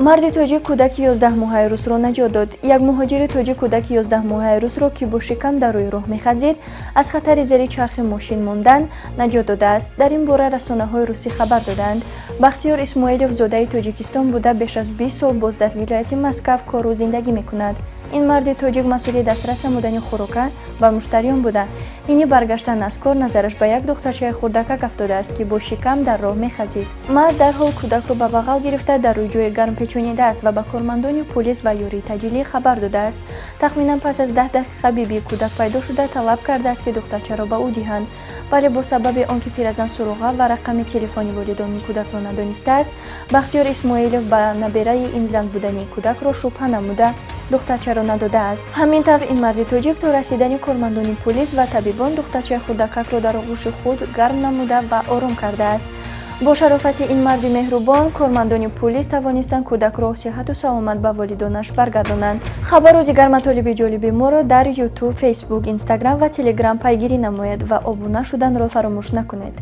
марди тоҷик кӯдаки 11 моҳаи русро наҷот дод. Як муҳоҷири тоҷик кӯдаки 11 моҳаи русро, ки бо шикам дар рӯи роҳ мехазид, аз хатари зери чархи мошин мондан наҷот додааст. Дар ин бора расонаҳои русӣ хабар доданд. Бахтиёр Исмоилов зодаи Тоҷикистон буда беш аз 20 сол боз дар вилояти Москав кору зиндагӣ мекунад. ин марди тоҷик масъули дастрас намудани хӯрока ба муштариён буда. ини баргаштан аз кор назараш ба як духтарчаи хурдакак афтодааст, ки бо шикам дар роҳ мехазид. мард дарҳол кӯдакро ба бағал гирифта дар рӯи ҷои гарм печонидааст ва ба кормандони полис ва ёрии таҷилӣ хабар додааст. Тахминан пас аз 10 дақиқа бибии кӯдак пайдо шуда талаб кардааст, ки духтарчаро ба ӯ диҳанд, вале бо сабаби он ки пиразан суроға ва рақами телефони волидони кӯдакро надонистааст, Бахтиёр Исмоилов ба набераи ин зан будани кӯдакро шубҳа намуда духтарчаро надодааст. ҳамин тавр ин марди тоҷик то расидани кормандони полис ва табибон духтарчаи хурдакакро дар оғӯши худ гарм намуда ва ором кардааст. бо шарофати ин марди меҳрубон кормандони полис тавонистанд кӯдакро сиҳату саломат ба волидонаш баргардонанд. Хабару дигар матолиби ҷолиби моро дар YouTube, Facebook, Instagram ва Telegram пайгирӣ намоед ва обуна шуданро фаромӯш накунед.